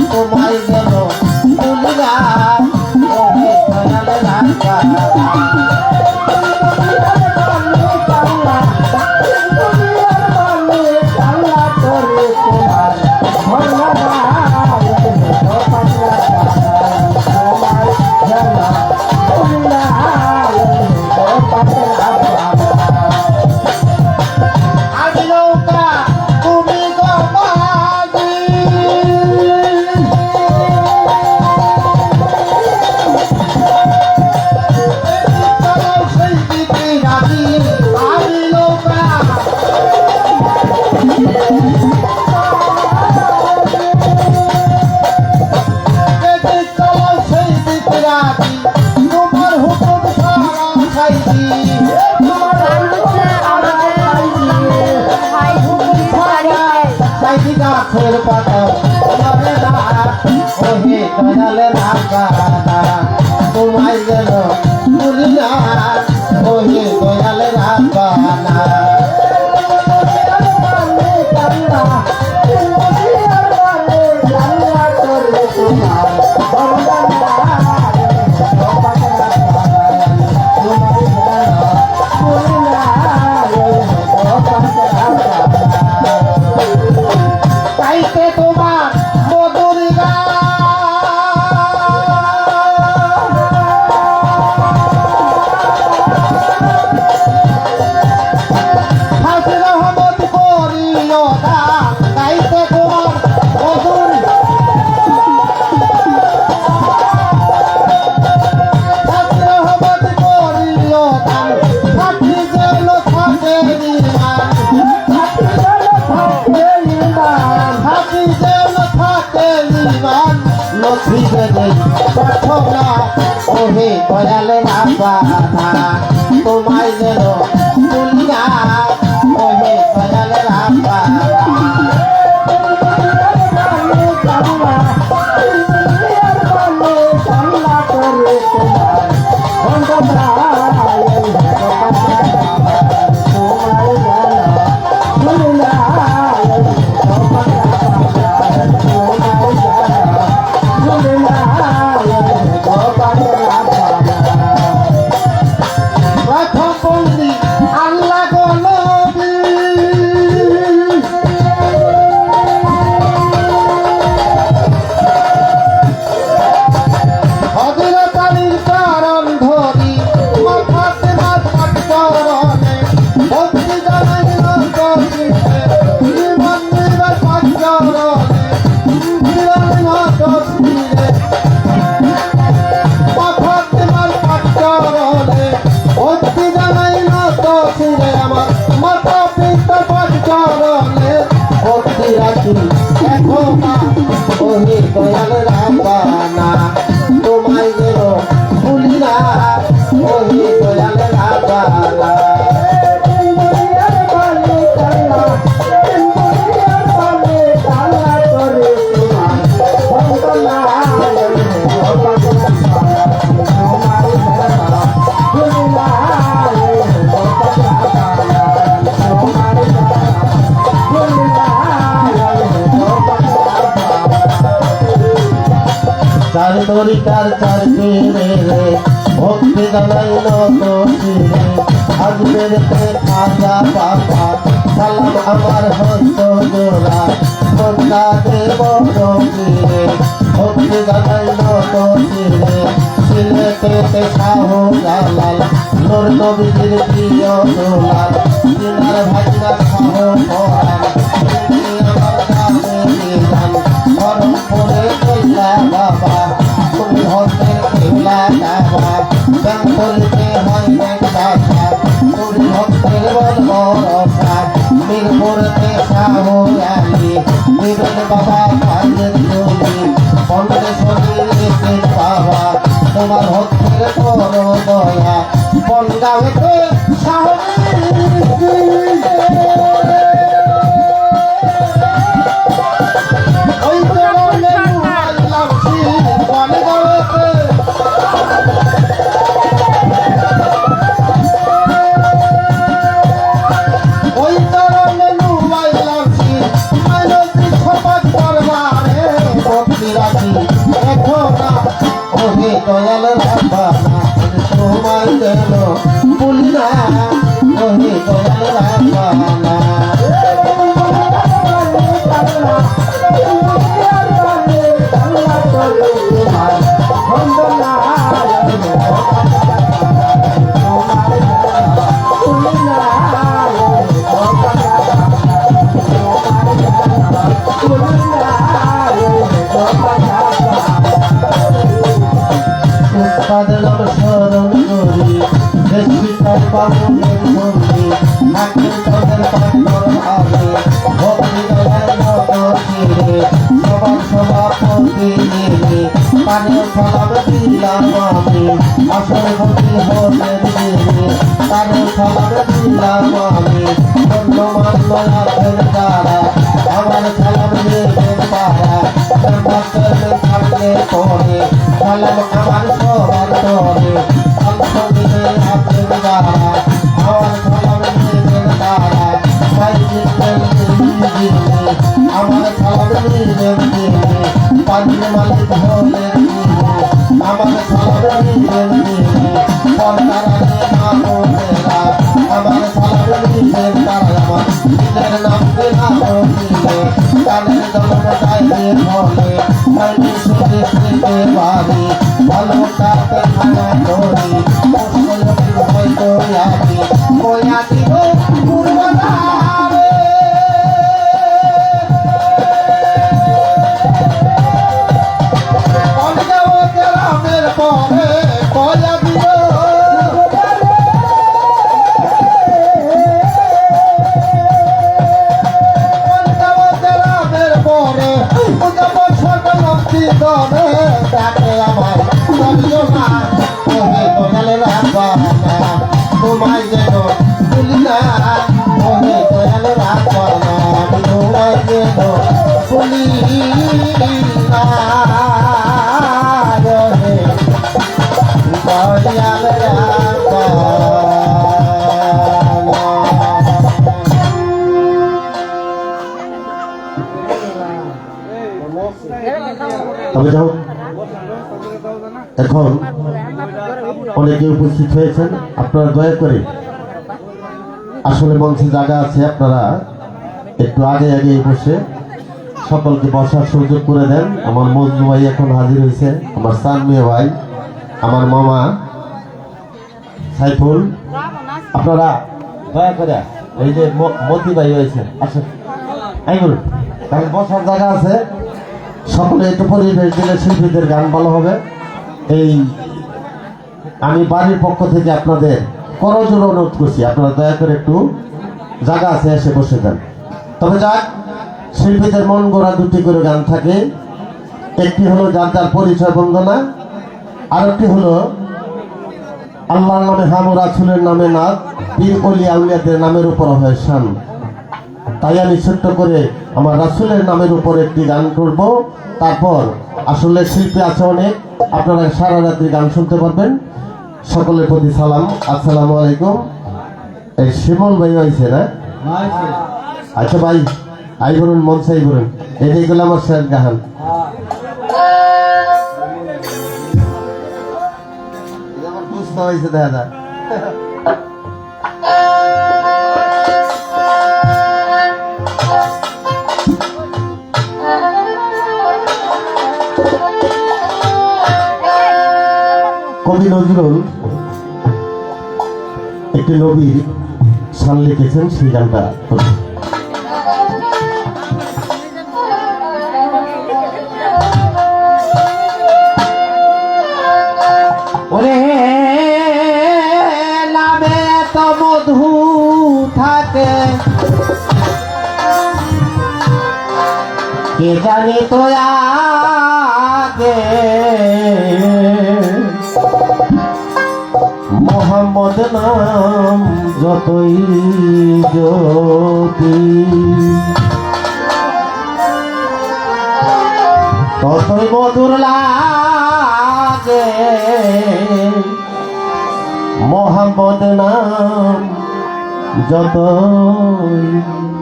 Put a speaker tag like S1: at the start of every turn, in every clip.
S1: তোমায় যেন ভুলি না ওহে দয়ালের তোমায় যেন ভুলি না ওহে দয়ালের আপানা ওহে দয়ালের আপানা তোমায় যেন ভুলি না ওহে দয়ালের আপানা ওহে দয়ালের আপানা তোমায় যেন ভুলি না ওহে দয়ালের আপানা তরিকার চার পীরে রে ভক্তি জানাই নত শিরে আজমেরতে খাজা বাবা সালাম আমার হস্ত জোড়া বন্দা দেব রকিরে ভক্তি জানাই নত শিরে সিলেটেতে শাহ জালাল নূর নবীর প্রিয় দুলাল দিনার ভাগনা শাহ পরাণ আমার কাছে নিজান পরমপুরে কইলা বাবা তুমি হস্তের খেলা বাবা বেঙ্গলিতে হয় একটা তুমি ভক্তের বল ভরসা মিরপুরতে শাহ আলী নিবেন বাবা ভাইয়ের জমি বন্ধে শরীরে বাবা তোমার ভক্তের করো দয়া বনগাঁওতে শাহ ওই চরণে নুয়াইলাম শির বনগাঁওতে ওই চরণে নুয়াইলাম শির মানসিক সমাজ দরবারে ভক্তি রাখি দেখো না ওহে দয়াল রাব্বানা তোমায় যেন ভুলি না ওহে দয়াল রাব্বানা উৎপাদন স্মরণ করি দেশিকার বাবুদের বন্দি হাকিম তাদের পাথর আগে ভক্তি দয়াল নদীরে সবার সভাপতি নিয়ে পানীয় সালাম দিলাম আমি আসল ভক্তি হলেন দিনে পানীয় সালাম দিলাম আমি ধন্যবাদ নয়াদের দ্বারা আমার সালাম নেবেন তারা সামনে পড়ে সালাম আমার সবার তরে অন্তরে আপনার দ্বারা আমার সালাম নেবেন তারা আমার সালাম নেবেন তিনি পানির মালিক হলেন আমার সালাম নেবেন তিনি পর্দারানে মানবেরা আমার সালাম নেবেন তারা আমার নিজের নামকে নাম দিলে কানের দলম গাইলে বলে মাইনি সুখে স্মৃতে বাড়ি ভালো কাপে খানা করি মুসলিম হয়তো আছি বয়া দিব পূর্বদারে বনগাঁওতে রামের পরে বয়া দিব বনগাঁওতে রামের পরে উদবর সর্বলক্ষ্মী দরে তাকে আমার করিও না ওহে দয়াল রাব্বানা তোমায় যেন ভুলি না ওহে দয়াল রাব্বানা আমি তোমায় যেন ভুলি না ওহে দয়াল রাব্বানা তবে যাও এখন অনেকে উপস্থিত হয়েছেন আপনারা দয়া করে আসলে মঞ্চে জায়গা আছে আপনারা একটু আগে আগে বসে সকলকে বসার সুযোগ করে দেন আমার মজনু ভাই এখন হাজির হয়েছে আমার সানমিয়া ভাই আমার মামা সাইফুল আপনারা দয়া করে এই যে মতি ভাই হয়েছে আসেন আইগুল তাহলে বসার জায়গা আছে সকলে একটু পরিবেশ দিলে শিল্পীদের গান ভালো হবে এই আমি বাড়ির পক্ষ থেকে আপনাদের করজোর অনুরোধ করছি আপনারা দয়া করে একটু জায়গা আছে এসে বসে দেন তবে যাক শিল্পীদের মন গড়া দুটি করে গান থাকে একটি হলো যার যার পরিচয় বন্দনা আর একটি হলো আল্লাহর নামে হাম রাসূলের নামে নাথ পীর ওলি আউলিয়াদের নামের উপর হয় শান তাই আমি ছোট্ট করে আমার রাসূলের নামের উপর একটি গান করব তারপর আসলে শিল্পী আছে অনেক আপনারা সারা রাত্রি গান শুনতে পারবেন সকলের প্রতি সালাম আসসালামু আলাইকুম এই শিমল ভাই হয়েছে না আচ্ছা ভাই আই বলুন মন চাই বলুন এটাই গেল আমার শেষ গান অবস্থা হয়েছে দেখা যায়। কবি নজরুল একটি নবীর শান লিখেছেন, সেই গানটা করি। ওরে নামে তো মধু থাকে, কে জানি তো আগে মোহাম্মদ নাম যতই জ্যোতি ততই মধুর লাগে, মোহাম্মদ নাম যতই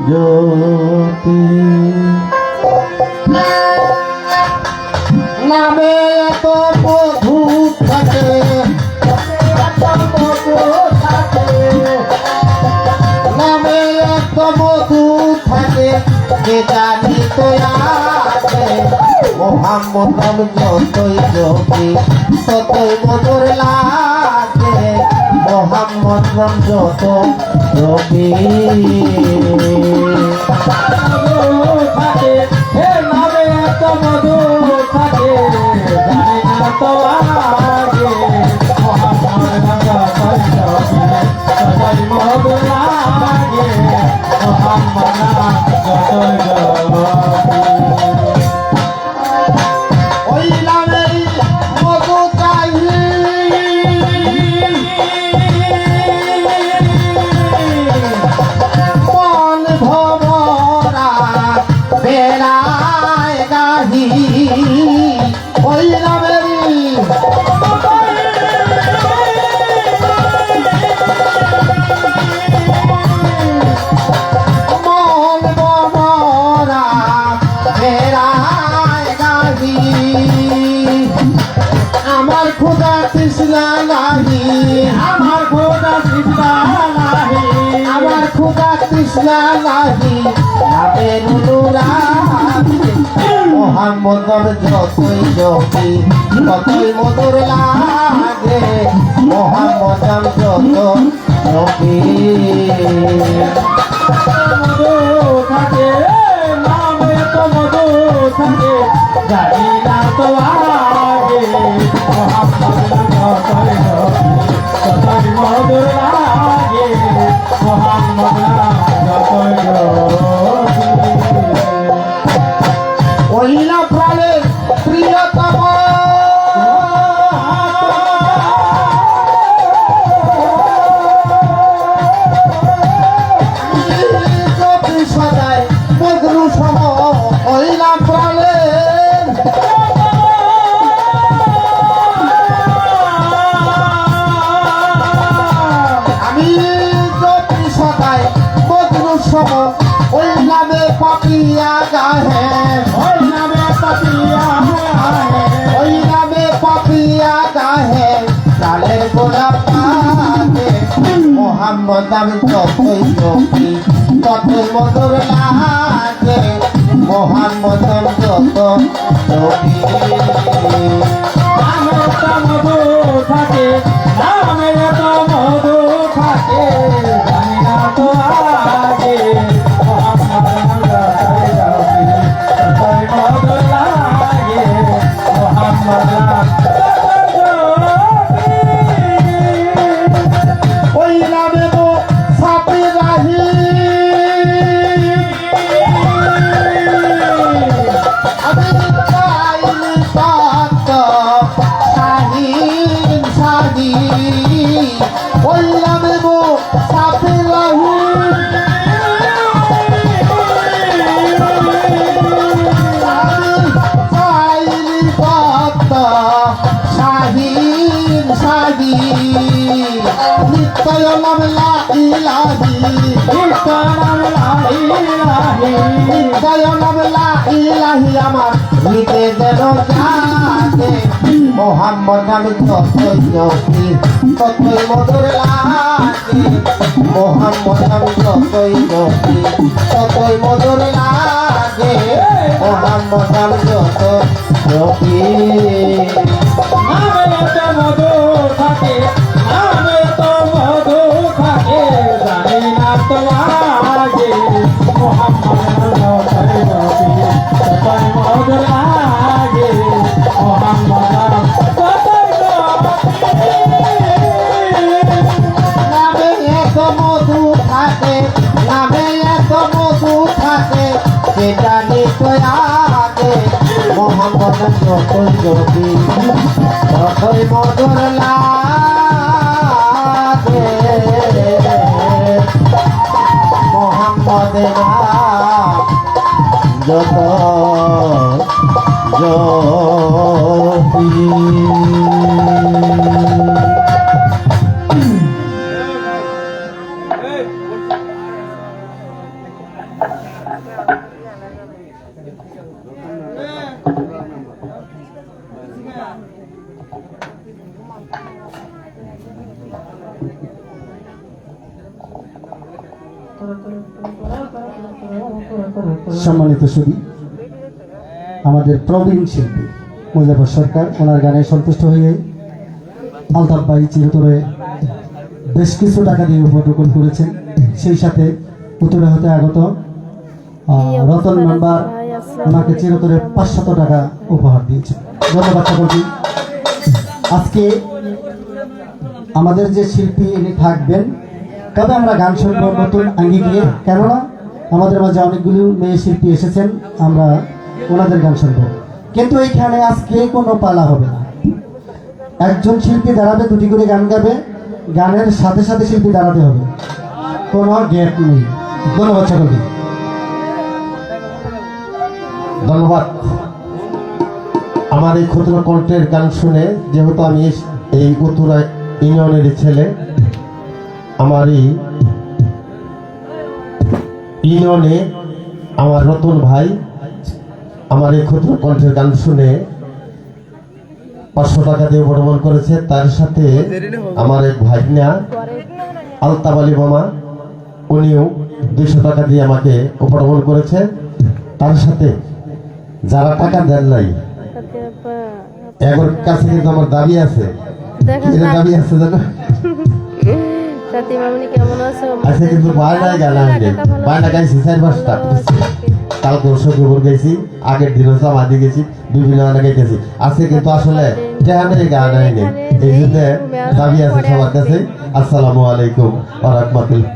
S1: জ্যোতি। নামে তো মধু থাকে, নামে এত মধু থাকে, কে জানি তো আছে মোহাম্মদ নাম যতই জপি ততই মধুর লাগে, মোহাম্মদ নাম যত জপি। থাকে হে নামে এত মধু থাকে, জানি না তো আগে মোহাম্মদ নাম যতই জপি ততই মধুর লাগে, মোহাম্মদ নাম যতই জপি। ওই নামের মধু চাই মন ভরা বেড়ায় গাহি, ওই নামের মন ভরা বেড়ায় গাহি, আমার খোদা তৃষ্ণা নাহি, আমার খোদা তৃষ্ণা নাহি, আমার খোদা তৃষ্ণা নাহি, নামের অনুরাগী মোহাম্মদ নাম যতই জপি ততই মধুর লাগে, মোহাম্মদ নাম যত জপি। মধু থাকে নামে তো মধু থাকে, জানি না তো আগে মোহাম্মদ নাম যতই জপি ততই মধুর লাগে, মোহাম্মদ নাম যতই জপি। ওইলা প্রাণের প্রিয়তম সদায় মধুর সম, ওইলা প্রাণের আমি যদি সদায় মধুর সম, ওই নামে পাপিয়া গাহে, ওই নামে পাপিয়া গাহে, ওই নামে পাপিয়া গাহে, চালের গোলাপ পাকে মোহাম্মদ নাম যতই জপি ততই মধুর লাগে, মোহাম্মদ নাম যত জপি। নামের তো মধু থাকে, নামের তো মধু থাকে, জানি না তো আগে মোহাম্মদ নাম যতই জপি ততই মধুর লাগে, মোহাম্মদ নাম যতই জপি। ওই নামে তো সাপি রাহি, আমি চাইলি পাত শাহীন শাহী, ওই নামে তো সাপি রাহি, আমি চাইলি পাত শাহীন শাহী, নিত্যয় নাম লা ইলাহি, নিত্যয় নাম লা ইলাহি, নিত্যয় নাম লা ইলাহি, আমার হৃদে যেন জাগে মোহাম্মদ আমি যতই জপি ততই মধুর লাগে মোহাম্মদ আমি যতই জপি ততই মধুর লাগে মোহাম্মদ আমি যত জপি
S2: নামে তো মধু থাকে নামে তো মধু থাকে জানি না তো আগে মোহাম্মদ যতই রবি ততই মধুর লাগে মোহাম্মদ যতই রবি
S1: নামে এত মধু থাকে নামে এত মধু থাকে সেটা নিশ্চয় আগে মোহাম্মদ যতই জপি ততই মধুর লাগে মোহাম্মদ নাম যত জপি
S3: সম্মানিত সুধী, আমাদের প্রবীণ শিল্পী মুজাফর সরকার ওনার গানে সন্তুষ্ট হয়ে আলতাফ ভাই চিরতরে বেশ কিছু টাকা দিয়ে উপঢৌকন করেছেন। সেই সাথে উত্তরে হতে আগত রতন মেম্বার ওনাকে চিরতরে 500 টাকা উপহার দিয়েছে। ধন্যবাদ সকলকে। আজকে আমাদের যে শিল্পী ইনি থাকবেন, তবে আমরা গান শুনবো নতুন আঙ্গিকে, কেননা আমাদের মাঝে অনেকগুলো মেয়ে শিল্পী এসেছেন, আমরা ওনাদের গান শুনবো। কিন্তু এইখানে আজকে কোনো পালা হবে না। একজন শিল্পী দাঁড়াবে, দুটি করে গান গাবে, গানের সাথে সাথে শিল্পী দাঁড়াতে হবে, কোনো গ্যাপ নেই। ধন্যবাদ সকলকে।
S1: ধন্যবাদ। আমার এই ক্ষুদ্র কণ্ঠের গান শুনে, যেহেতু আমি এই উত্তরা ইউনিয়নের ছেলে, আমার এই ইউনিয়নে আমার রতন ভাই আমার এই ক্ষুদ্র কণ্ঠের গান শুনে 500 টাকা দিয়ে উপঢৌকন করেছে। তার সাথে আমার এক ভাগনা আলতাফ আলী মামা, উনিও 200 টাকা দিয়ে আমাকে উপঢৌকন করেছে। তার সাথে যারা টাকা দেন নাই, এগোর কাছে কিন্তু আমার দাবি আছে। দাবি আছে জানো, আচ্ছা, কিন্তু বায়নায় গান আনবে, বায়না গাইছি 4-5টা, কালকে শুক্রবার গেছি, আগের দিনও জমা দিয়ে গেছি, বিভিন্ন গানে গাইতেছি আছে, কিন্তু আসলে টেহানের গান আইনি। এই জন্য দাবি আছে সবার কাছে। আসসালামু আলাইকুম ওয়া রাহমাতুল্লাহ।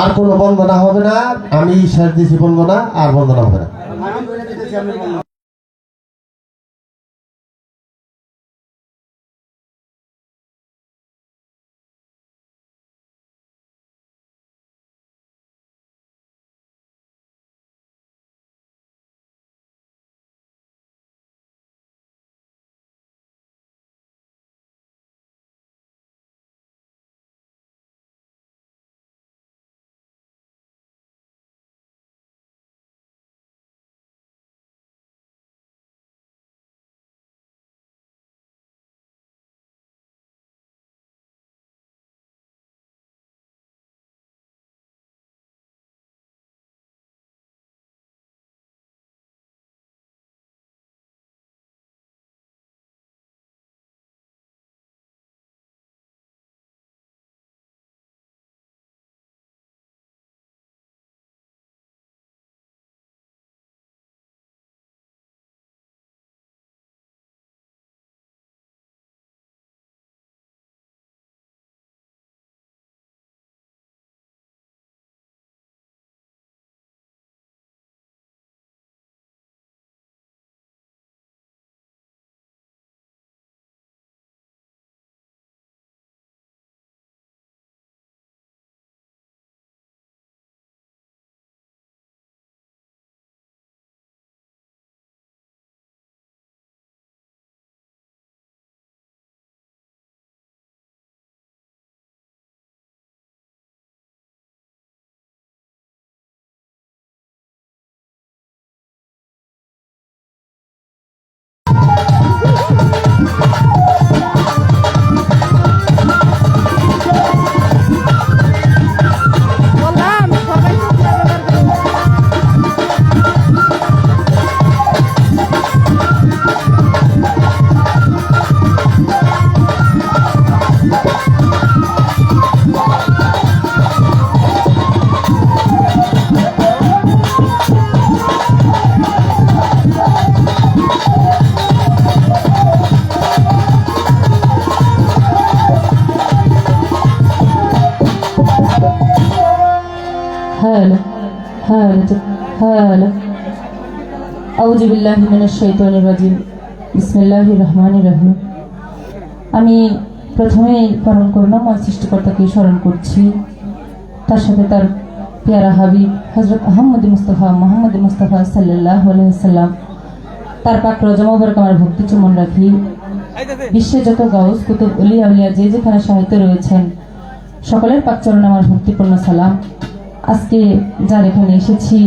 S1: আর কোনো বন্দনা হবে না, আমি শেষ দিয়েছি বন্দনা, আর বন্দনা হবে না।
S4: হ্যালো আউযু বিল্লাহি মিনাশ শাইতানির রাজিম বিসমিল্লাহির রহমানির রহিম। আমি প্রথমেই পরম করুণাময় সৃষ্টিকর্তাকে স্মরণ করছি, তার সাথে তার পেয়ারা হাবিব হযরত আহমদ মুস্তাফা মুহাম্মদ মুস্তাফা সাল্লাল্লাহু আলাইহি সাল্লাম তার পাক রওজা মোবারক আমার ভক্তি চুমন রাখি। বিশ্বে যত গাউস কুতুব উলিয়া উলিয়া যে যেখানে সাহিত্য রয়েছেন সকলের পাক চরণে আমার ভক্তিপূর্ণ সালাম। আজকে যার এখানে এসেছি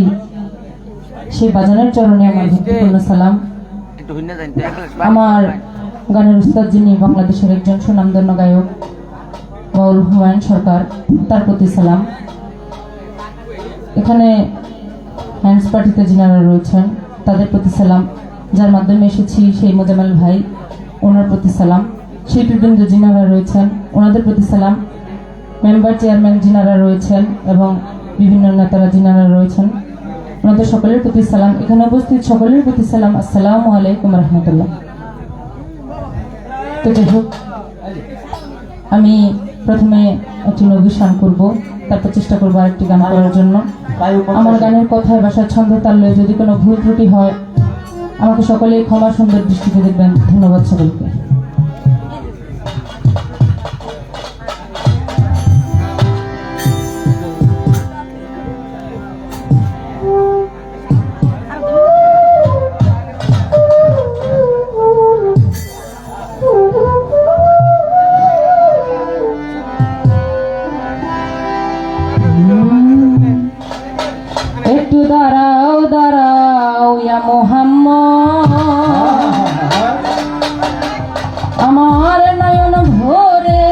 S4: সেই বাজানের চরণে আমার ভক্তিপূর্ণ সালাম। আমার গানের উস্তাদ যিনি বাংলাদেশের একজন সুনামধন্য গায়ক বাউল হুমায়ুন সরকার, তার প্রতি সালাম। এখানে হ্যান্ডস পার্টিতে যিনারা রয়েছেন তাদের প্রতি সালাম। যার মাধ্যমে এসেছি সেই মোজামেল ভাই, ওনার প্রতি সালাম। শিল্পীবৃন্দ যিনারা রয়েছেন ওনাদের প্রতি সালাম। মেম্বার চেয়ারম্যান যিনারা রয়েছেন এবং বিভিন্ন নেতারা যিনারা রয়েছেন ওনাদের সকলের প্রতি সালাম। এখানে উপস্থিত সকলের প্রতি সালাম। আসসালামু আলাইকুম রহমতুল্লাহ। তো যাই হোক, আমি প্রথমে একটি নবীর গান করব, তারপর চেষ্টা করবো আরেকটি গান করার জন্য। আমার গানের কথায় বাসায় ছন্দ তাল্লে যদি কোনো ভুল ত্রুটি হয় আমাকে সকলেই ক্ষমা সুন্দর দৃষ্টিতে দেখবেন। ধন্যবাদ সকলকে। একটু দাঁড়াও দাঁড়াও ইয়া মুহাম্মদ, আমার নয়ন ভরে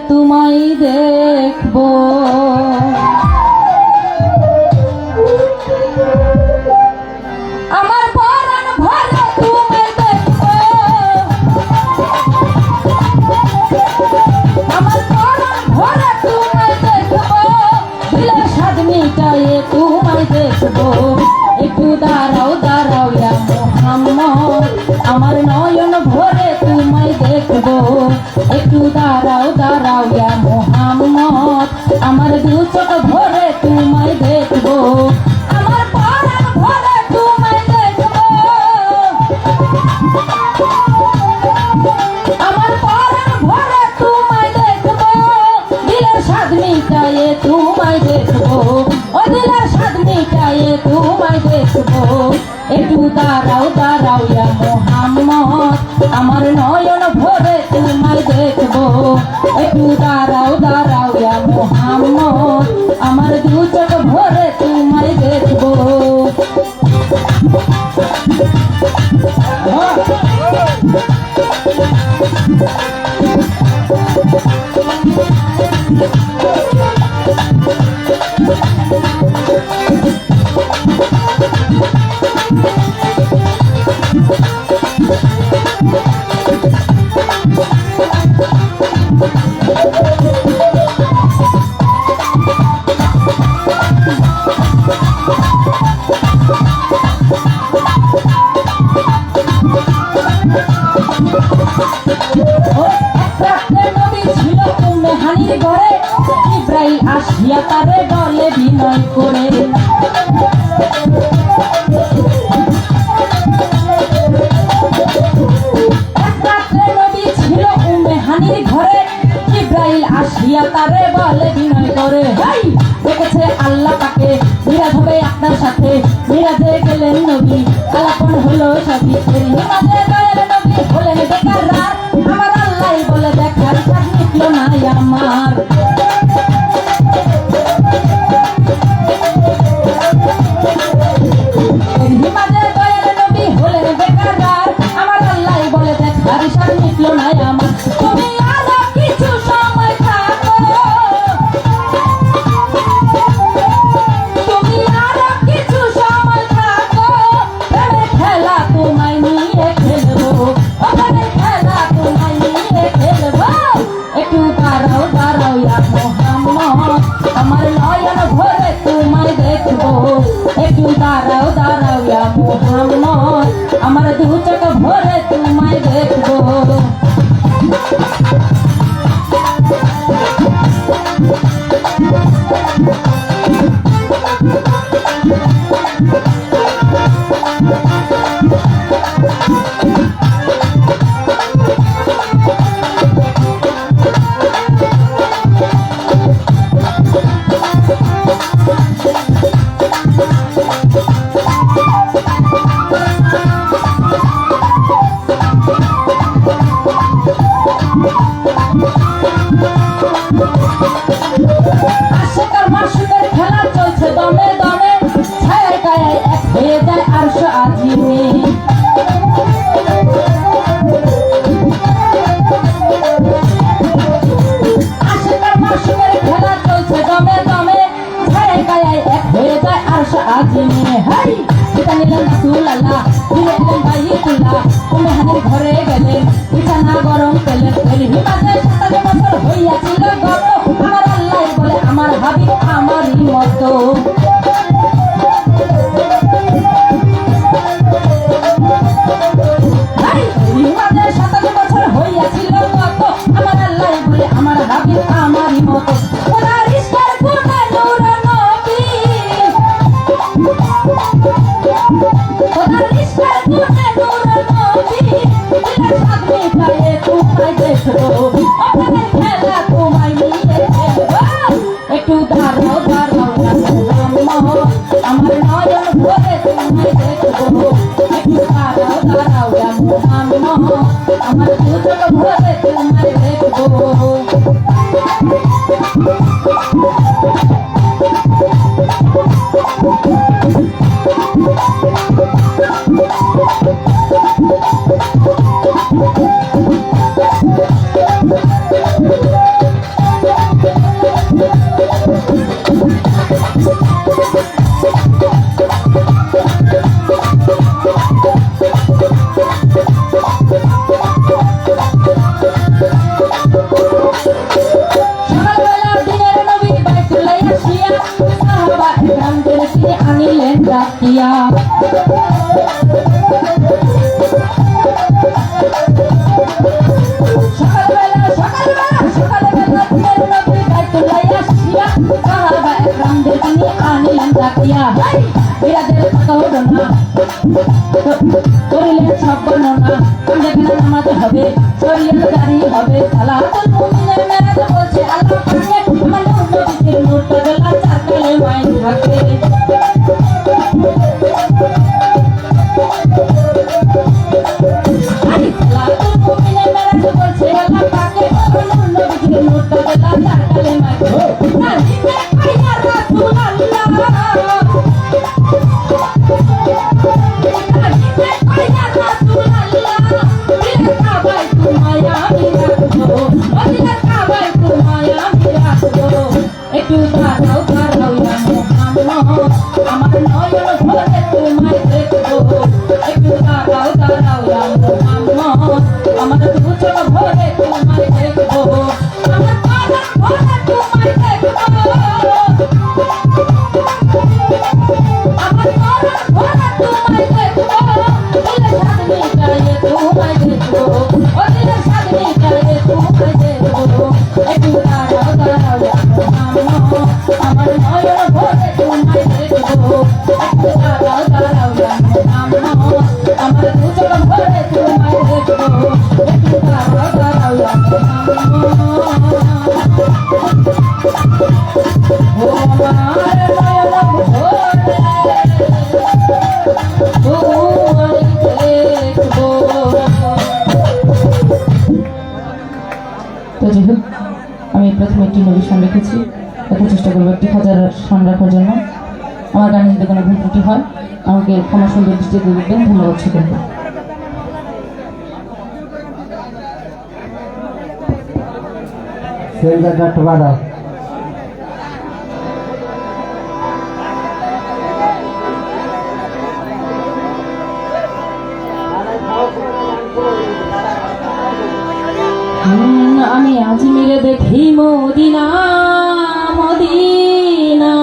S4: তোমায় দেখবো। আমার পরাণ ভরে তোমায় দেখবো, আমার পরাণ ভরে তোমায় দেখবো, দিলের স্বাদ মিটায়ে তোমায় দেখবো। একটু দাঁড়াও দাঁড়াও ইয়া মুহাম্মদ, আমার নয়ন ভরে তোমায় দেখবো। একটু দাঁড়াও দাঁড়াও ইয়া মুহাম্মদ, আমার দু চোখ ভরে তোমায় দেখবো। আমার পরাণ ভরে তোমায় দেখবো, আমার পরাণ ভরে তোমায় দেখবো, দিলের স্বাদ মিটায়ে তোমায় দেখবো। ও দিলের স্বাদ মিটায়ে তোমায় দেখবো। একটু দাঁড়াও দাঁড়াও ইয়া মুহাম্মদ, আমার নয়ন ভরে তোমায় দেখবো। একটু দাঁড়াও দাঁড়াও ইয়া মুহাম্মদ, আমার দু চোখ ভরে তোমায় দেখবো। হানির ঘরে ইব্রাহিম আসিয়া তারে বলে বিনয় করে, নবী ছিল উম্মে হানির ঘরে ইব্রাহিম আসিয়া তারে বলে বিনয় করে। দেখেছে আল্লাহ পাকে মিরাজ হবে আপনার সাথে, মিরাজে গেলেন নবী আলাপন হলো সবই। হিমাজে গেলেন নবী হলেন বেকার রাত, আমার আল্লাহ বলে দেখার স্বাদ মিটলো না আমার। হিমাজে গেলেন নবী হলেন বেকার রাত, আমার আল্লাহ বলে দেখার স্বাদ মিটলো না আমার। তুমি আরো কিছু সময় থাকো, তুমি আরো কিছু সময় থাকো, প্রেমের খেলা তোমায় নিয়ে খেলবো। আঙ্কেলের ছেলে হিমাতে 27 বছর হইয়াছিল গত আমার আল্লাহ বলে আমার হাবিব আমারই মতো হিমাতে 27 বছর হইয়াছিল গত আমার আল্লাহ বলে আমার হাবিব আমারই মতো খোদার ইশকের গুণে নূর নবী খোদার ইশকের গুণে নূর নবী দিলের সামনে পায়ে তোমায় দেখবো আপনাদের খেলা তোমায় নিয়ে খেলবো একটু দাঁড়াও দাঁড়াও রাম আমার নয়ন ভরে তোমায় দেখবো একটু দাঁড়াও দাঁড়াও রাম আমার দুচোখ ভরে তোমায় দেখবো সকালবেলা দিনের নবী বাইতুল্লাহ আসিয়া সাহাবা একরামদের তিনি আনিলেন ডাকিয়া সকালবেলা দিনের নবী বাইতুল্লাহ আসিয়া সাহাবা একরামদের তিনি আনিলেন ডাকিয়া বিরাদের কথা হলো না করিলেন সব বর্ণনা যেখানে নামাজ হবে শরীয়ত জারি হবে সালাতুল মুমিনের মেরাজ বলছে আল্লাহ পাকে আমার নবীর নূর তজলা চার কালেমায় থাকে সালাতুল মুমিনের মেরাজ বলছে আল্লাহ পাকে আমার নবীর নূর তজলা চার কালেমায় থাকে নাজিবে ইয়া রাসূলুল্লাহ একটু দাঁড়াও দাঁড়াও আমার নয়ন ভরে তোমায় দেখবো একটু দাঁড়াও দাঁড়াও আমার দুচোখ ভরে তোমায় দেখবো আমার নয়ন ভরে তোমায় দেখবো আমার নয়ন ভরে তোমায় দেখবো দিলের সাধনি চাইয়ে তোমায় দেখবো ও দিলের সাধনি চাইয়ে তোমায় দেখবো একটু দাঁড়াও দাঁড়াও আমার নয়ন ভরে তোমায় দেখবো একটু দাঁড়াও দাঁড়াও আমার দুচোখ ভরে তোমায় দেখবো একটু দাঁড়াও দাঁড়াও ও আমার নয়ন ভরে তোমায় দেখবো। তো যাই হোক আমি প্রথমে একটি নবী শান রেখেছি এখন চেষ্টা করবো একটি হাজার শান রাখার জন্য আমার গান যদি কোনো ভুল ত্রুটি হয় আমাকে ক্ষমা সুন্দর দৃষ্টিতে দেখবেন ধন্যবাদ সকলকে
S3: সেই জায়গা একটু বাড়াও
S4: আমি আজমিরে দেখি মদিনা মদিনা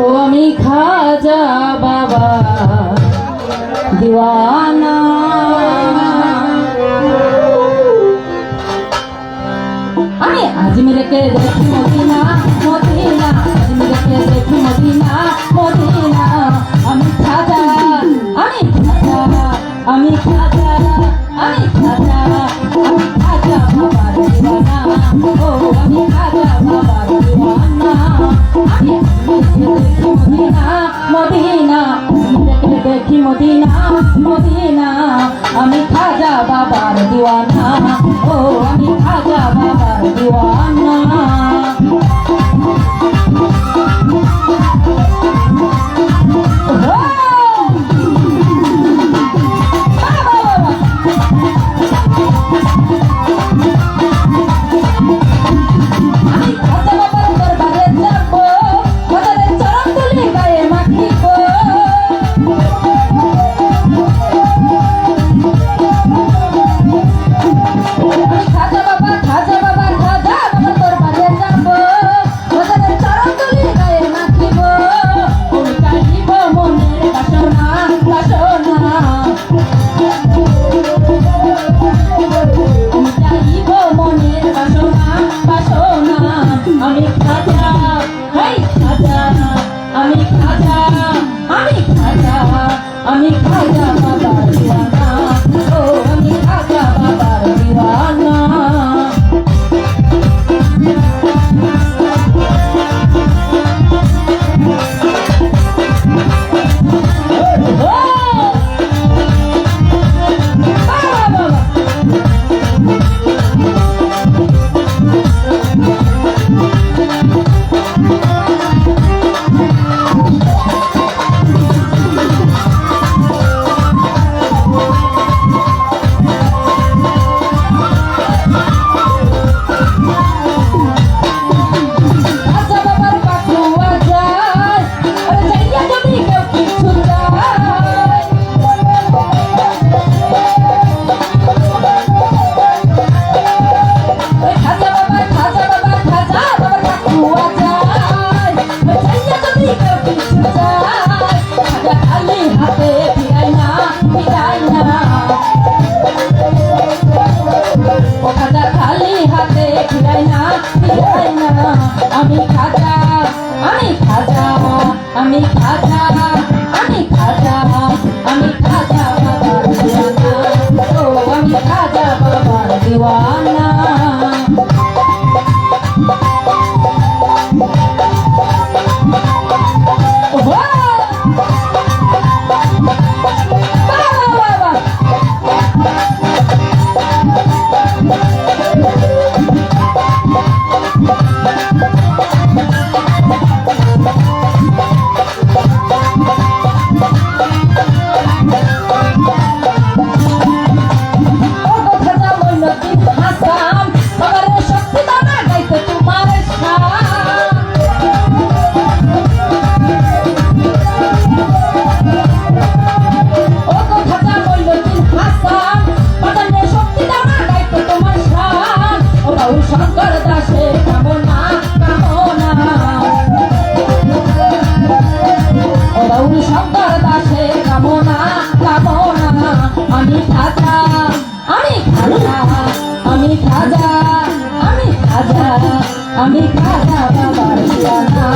S4: ও আমি খাজা বাবা দিওয়ানা আমি আজমিরকে দেখি মদিনা মদিনা আজমিরকে দেখি মদিনা মদিনা আমি খাজা আমি খাজা আমি খাজা আমি খাজা আমি খাজা বাবার দিওয়ানা ও আমি খাজা বাবার দিওয়ানা আমি দেখি মদিনা মদিনা দেখি মদিনা মদিনা আমি খাজা বাবার দিওয়ানা ও আমি খাজা বাবার দিওয়ানা বাসনা বাসনা আমি খাজা হাই খাজা আমি খাজা আমি খাজা আমি খাজা বাবার দিওয়ানা ও আমি খাজা বাবার দিওয়ানা আমি খাজা আমি খাজা আমি খাজা আমি খাজা আমি খাজা বাবার দিওয়ানা ও আমি খাজা বাবার দিওয়ানা শঙ্কর দাসে কামনা কামনা ও বাউল শঙ্কর দাসে কামনা কামনা আমি খাজা আমি খাজা আমি খাজা আমি খাজা আমি খাজা বাবার দিওয়ানা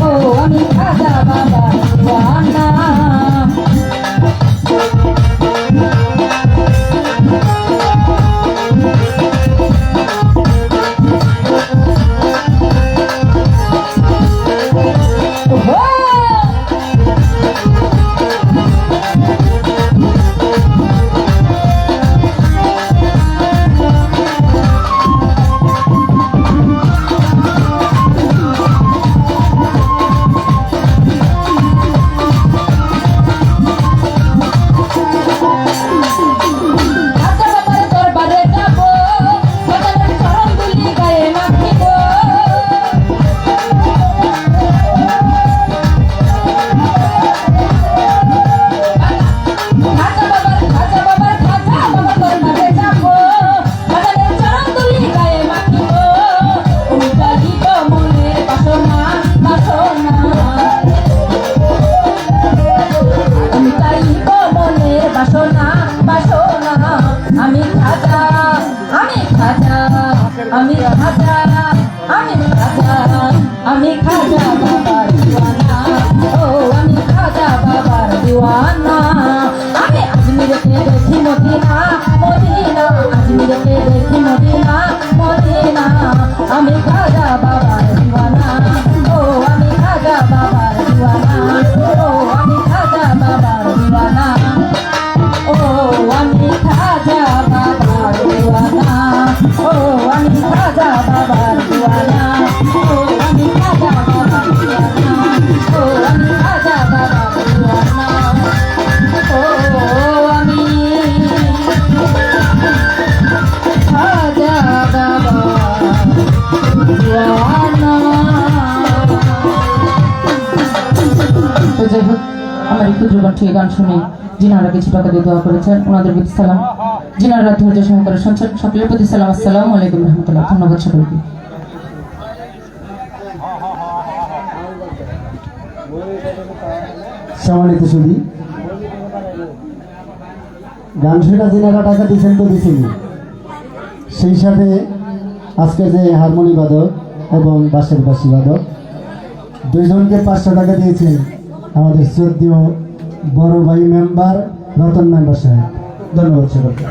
S4: ও আমি খাজা বাবার দিওয়ানা আমি খাজা আমি খাজা আমি খাজা বাবার দিওয়ানা ও আমি খাজা বাবার দিওয়ানা আমি আজমিরকে দেখি মদিনা মদিনা আজমিরকে দেখি মদিনা মদিনা আমি খাজা বাবার দিওয়ানা ও আমি খাজা বাবার দিওয়ানা ও আমি খাজা বাবার দিওয়ানা ও আমি খাজা বাবার দিওয়ানা ও আমি খাজা বাবার দিওয়ানা ও আমি খাজা বাবার দিওয়ানা ও আমি খাজা বাবার দিওয়ানা ও আমি খাজা বাবার দিওয়ানা। তো যাই হোক আমার এই ক্ষুদ্র কণ্ঠে গান শুনে যিনারা কিছু টাকা দিয়ে দোয়া করেছেন ওনাদের প্রতি সালাম, যিনারা ধৈর্য সহকারে শুনছেন সকলের প্রতি সালাম। আসসালামু আলাইকুম রহমতুল্লাহ। ধন্যবাদ সকলকে।
S3: সম্মানিত সুধী, গান শুনে যিনারা টাকা দিচ্ছেন তো দিচ্ছেন, সেই সাথে আজকে যে হারমোনি বাদক এবং বাঁশের বাঁশি বাদক দুইজনকে 500 টাকা দিয়েছেন আমাদের শ্রদ্ধেয় বড় ভাই মেম্বার রতন মেম্বার সাহেব। ধন্যবাদ সকলকে।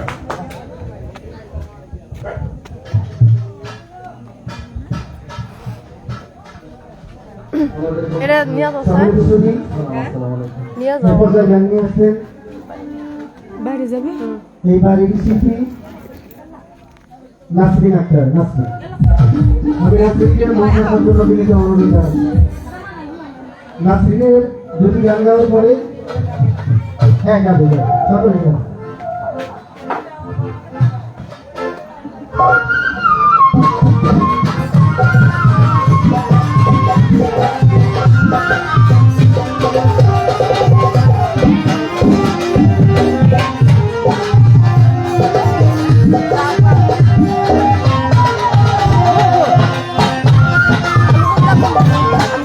S5: এটা নিয়ে যাও স্যার নিয়ে যাও বাইরে যাবে
S3: এই বাড়ির শিল্পী নাসরিন আক্তার। নাসরিন, আমি নাসরিনকে মঞ্চের জন্য বিনীত অনুরোধ জানাচ্ছি। নাসরিনের দুটি গান গাওয়ার পরে গাবে সকলে গান।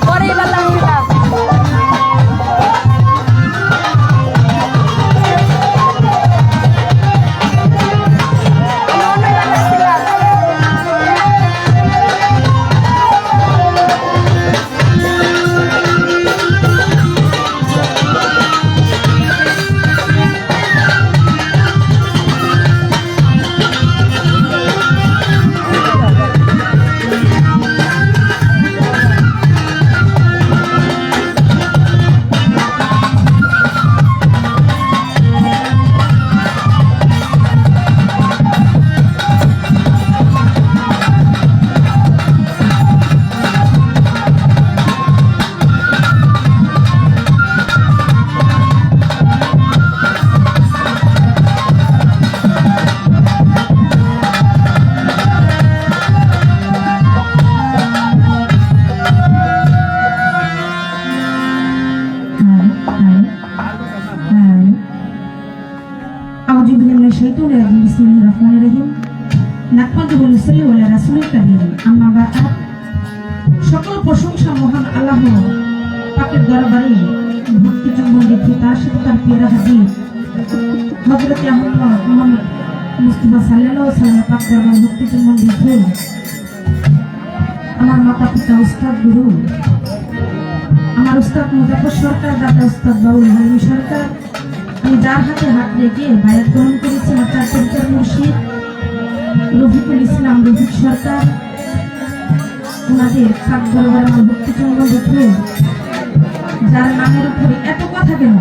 S5: পরে এবার লাগবে না
S6: बिस्मिल्लाहिर्रहमानिर्रहीम নাহমাদুহু ওয়া নুসাল্লি আলা রাসূলিল কারীম আম্মা বা'দ। সকল প্রশংসা মহান আল্লাহ পাকের দরবারে ভক্তি চুম্বন রেখে তার সাথে তার প্রিয় হাবিব হযরত আহমদ মুহাম্মদ মুস্তাফা সাল্লাল্লাহু আলাইহি ওয়াসাল্লাম পাক দরবারে ভক্তি চুম্বন রেখে আমার মাতা পিতা উস্তাদ গুরু আমার উস্তাদ মুজাফফর সরকার, দাদা উস্তাদ বাউল হালিম সরকার, আমি যার হাতে হাত রেখে বায়াত গ্রহণ করেছি আমার চার পরিচার মুর্শিদ রফিকুল ইসলাম রফিক সরকার, ওনাদের পাক দরবারে আমার ভক্তি চুম্বন রেখে যার নামের উপরে এত কথা কেন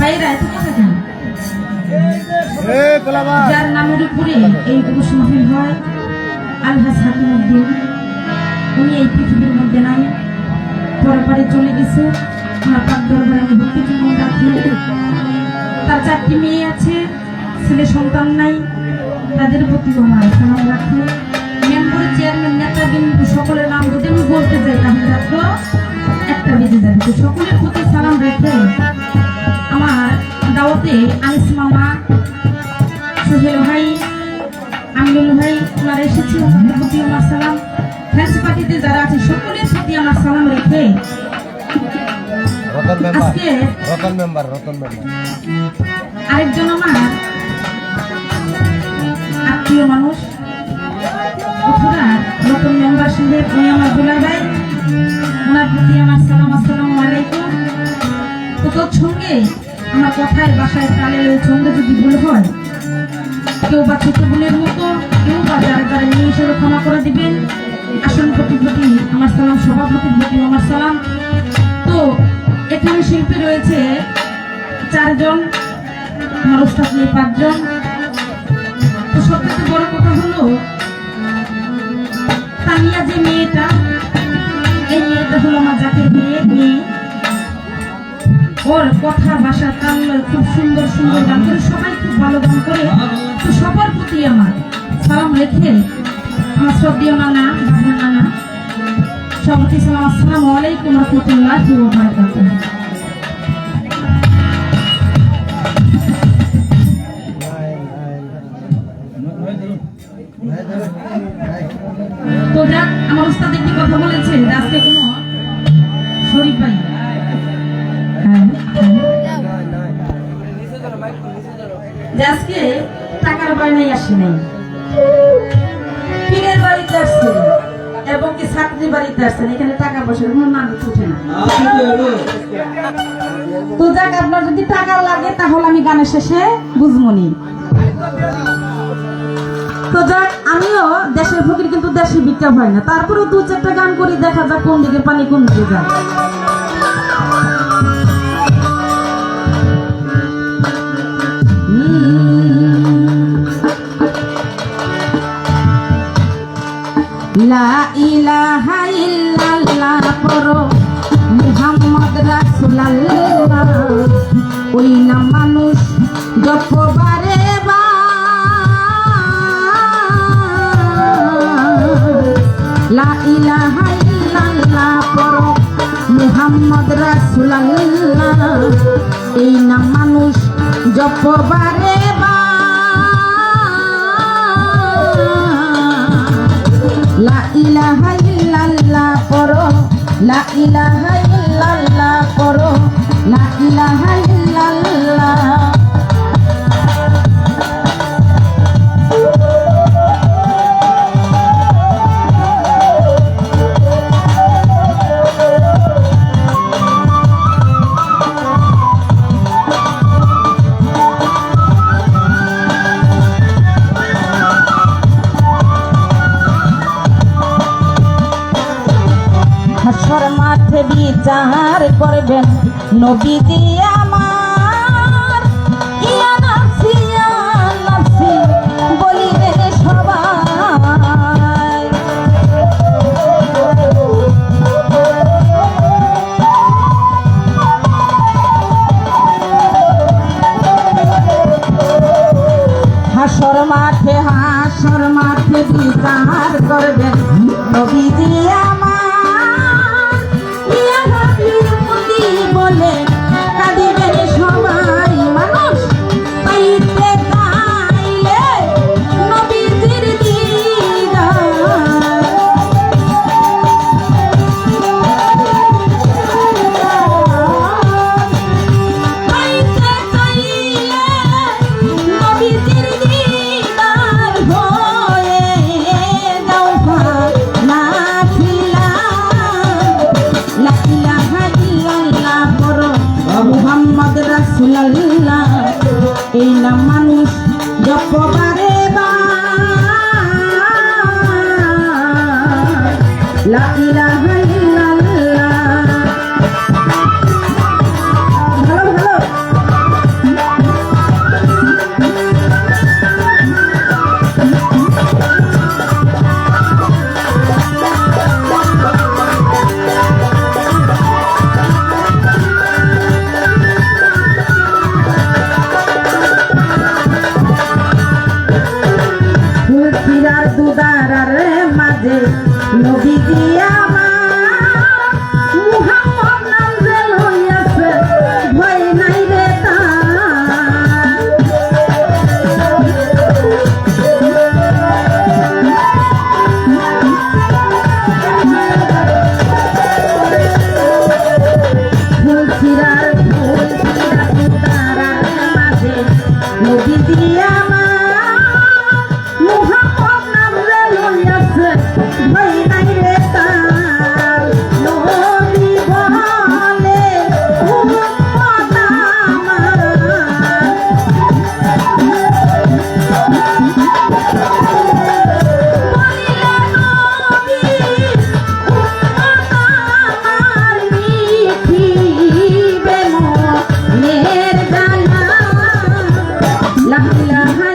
S6: বাইরা, এত কথা কেন, যার নামের উপরে এই পুরুষ মাহফিল হয় আলহাজ হাকিমউদ্দিন, উনি এই পৃথিবীর মধ্যে নাই, পরপারে চলে গেছে। ওনার পাক দরবারে আমি ভক্তি চুম্বন রাখি। তার 4টি মেয়ে আছে, ছেলে সন্তান নাই, তাদের প্রতি আমার সালাম রাখি। মেম্বার, চেয়ারম্যান, নেতাবৃন্দ সকলের নাম যদি আমি বলতে চাই তাহলে রাত্র 1টা বেজে যাবে। তো সকলের প্রতি সালাম রেখে আমার দাওয়াতে আনিস মামা, সোহেল ভাই, আমিনুল ভাই ওনারা এসেছে, ওনাদের প্রতি আমার সালাম। ফ্রেন্ডস পার্টিতে যারা আছে সকলের প্রতি আমার সালাম রেখে আজকে আরেকজন আমার আত্মীয় মানুষ নতুন মেম্বার সাহেব, উনি আমার দুলাল ভাই, ওনার প্রতি আমার সালাম, আসসালামু আলাইকুম। তো তোর সঙ্গে আমার কথায় বাসায় তালে ছন্দে যদি ভুল হয়, কেউ বা ছোট বোনের মতো, কেউ বা যারা যারা নিয়ে হিসেবে ক্ষমা করে দিবেন। আসন প্রতি আমার সালাম, সভাপতির প্রতি আমার সালাম। তো এখানে শিল্পী রয়েছে 4 জন, আমার উস্তাদ নিয়ে 5 জন। তো সবথেকে বড় কথা হলো তানিয়া যে মেয়েটা, এই মেয়েটা হলো আমার জাতির মেয়ে। ওর কথা ভাষা তাল খুব সুন্দর সুন্দর গান করে, সবাই খুব ভালো গান করে। তো সবার প্রতি আমার সালাম রেখে আমার শ্রদ্ধেয় নানা, বাবুর নানা, সবাইকে সালাম, আসসালামু আলাইকুম ওয়া রাহমাতুল্লাহি ওয়া বারাকাতুহু। তো যাক, আমার উস্তাদ একটি কথা বলেছে যে আজকে কোনো শরীফ ভাই যে আজকে টাকার বায়নায় আসে নাই, পীরের বাড়িতে আসছেন এবং কি ছাত্রী বাড়িতে আসছেন, এখানে টাকা পয়সার কোনো মানুষ উঠে না। তো যাক, আপনার যদি টাকা লাগে তাহলে আমি গানের শেষে বুঝমনি। তো যাক, আমিও দেশের ফকির, কিন্তু দেশে বিক্রি হয় না, তারপরেও দু চারটা গান করি, দেখা যাক কোন দিকে পানি কোন দিকে যায়। লা ইলাহা ইল্লাল্লাহ পড়ো, মুহাম্মদ রাসূলুল্লাহ, ওই না মানুষ যতবারে লা ইলাহা ইল্লাল্লাহ পড়ো, মুহাম্মদ রাসূলুল্লাহ, এই না মানুষ যতবারে লা ইলাহা ইল্লাল্লাহ পড়ো, লা ইলাহা ইল্লাল্লাহ পড়ো, লা ইলাহা ইল্লাল্লাহ। হাসর মাঠে বিচার করবেন নবীজি আমার, ইয়া নাফসি বলিবেন সবাই। হাসর মাঠে বিচার করবেন নবীজি আমার, ইয়া নবী বলে কাঁদিবেন সবাই। মানুষ পাইতে চাইলে নবীজির দিদার, পাইতে চাইলে নবীজির দিদার হয়ে যাও নাফিলা। লা ইলাহা ইল্লাল্লাহ পড়ো, মুহাম্মদ রাসূলুল্লাহ, এই না মানুষ যতবারে লা ইলাহা ইল্লাল্লাহ। ভালো ভালো ফুলকিরার দুদারার মাঝে নবীজি আমার, মুহাম্মদ নাম যে লইয়াছে ভয় নাই রে তার। ফুলকিরার দুদারার মাঝে নবীজি আমার, মুহাম্মদ নাম যে লইয়াছে ভয় নাই রে তার। নবী বলে উম্মত আমার, বলিলে নবী উম্মত আমার, মিঠিবে মনের জ্বালা। লা ইলাহা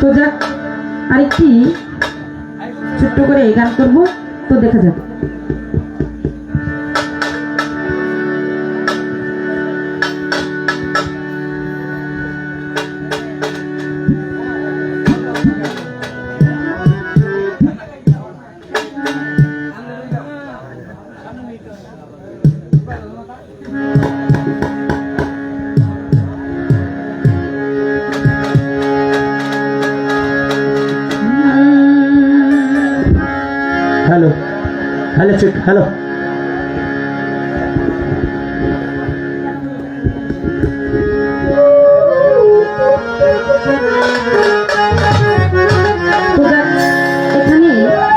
S6: তো যাক, আরেকটি ছোট্ট করে গান করব, তো দেখা যাক।
S3: Hello hello check hello.
S6: তো যাক, এখানে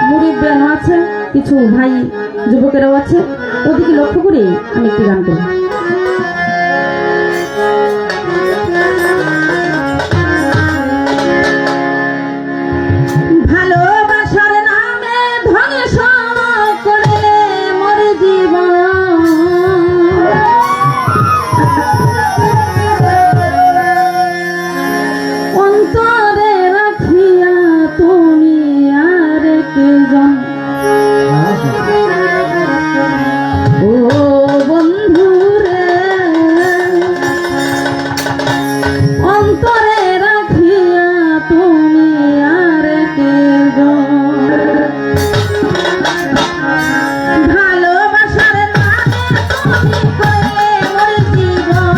S6: মুরব্বিয়ানও আছে, কিছু ভাই যুবকেরাও আছে, ওদিকে লক্ষ্য করে আমি একটি গান করব। ভালোবাসার নামে ধ্বংস করলে মোর জীবন, অন্তরে রাখিয়া তুমি আর কেজন। ও বন্ধু রে, অন্তরে রাখিয়া তুমি আর কেজন। ভালোবাসার নামে তুমি করলে মোর জীবন,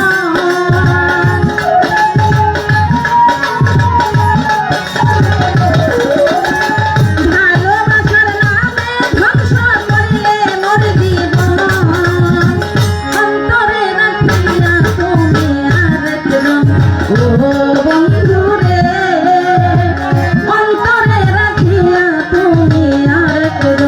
S6: ভালোবাসার নামে ধ্বংস করলে মোর জীবন, অন্তরে রাখিয়া তুমি আরেকজন। ও বন্ধু রে, অন্তরে রাখিয়া তুমি আরেকজন।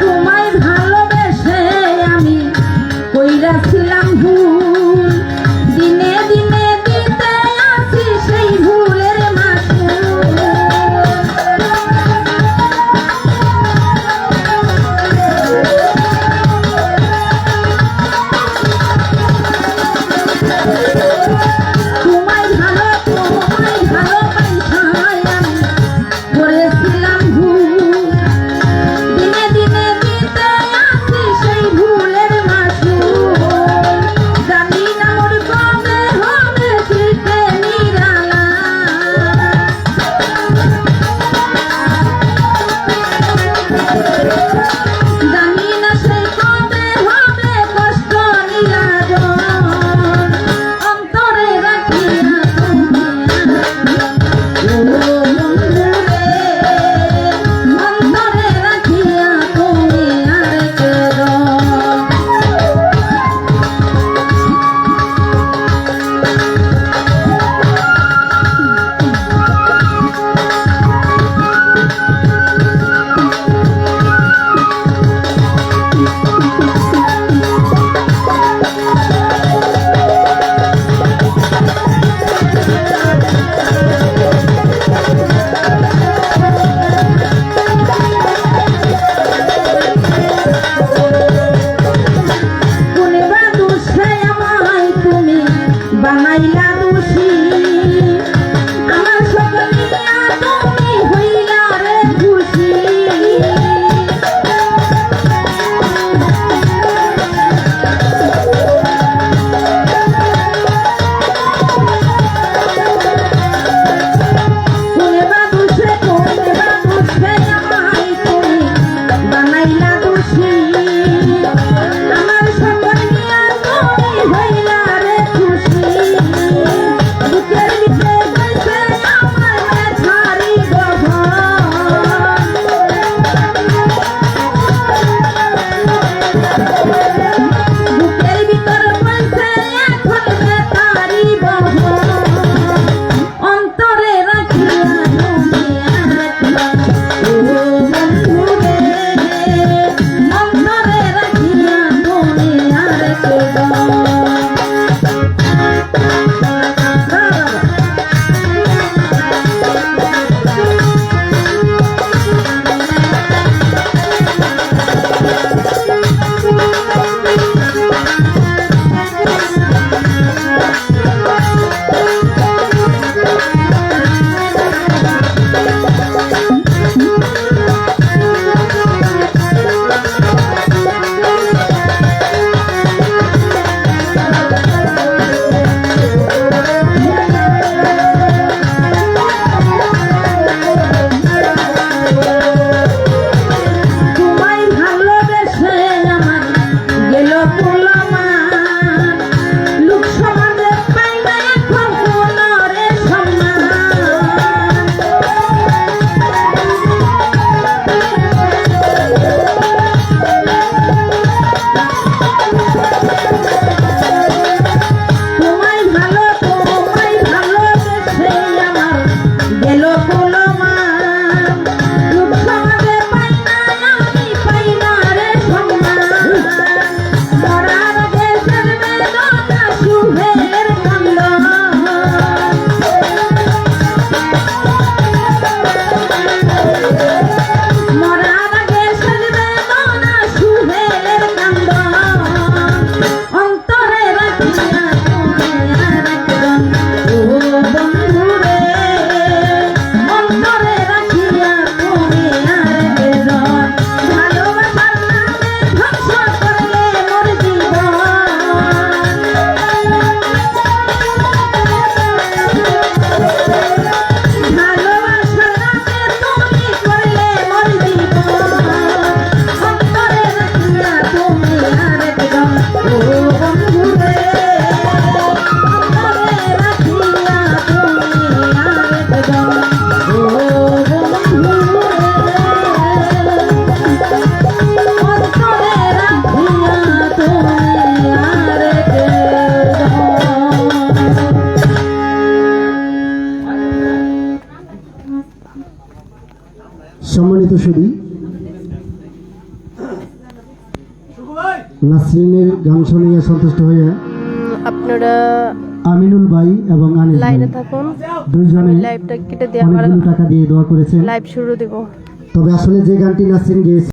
S6: তোমায় ভালোবেসে আমি কইরাছিলাম ভুল, দিনে দিনে দিতে আছি সেই ভুলের মাসুল। তোমায় ভালোবাসায় আমি করেছিলাম ভুল, দিনে দিনে দিতে আছি সেই ভুলের মাসুল। জানি না মোর কবে হবে ফিরতে নিরালা, জানি না সেই কবে হবে কষ্ট নীলাজন, অন্তরে রাখিয়া তুমি ও বন্ধু রে, অন্তরে রাখিয়া তুমি আরেকজন।
S3: নৃত্যসুরি নাসরিনের গান শুনিয়ে সন্তুষ্ট হয়ে
S5: আপনারা
S3: আমিনুল ভাই এবং আনিস ভাই
S5: লাইনে থাকুন,
S3: দুইজনে
S5: লাইভটা কেটে দিয়ে আবার
S3: অনেকগুলো টাকা দিয়ে দোয়া করেছেন।
S5: লাইভ শুরু দেব।
S3: তবে আসলে যে গানটি নাসরিন গেয়েছে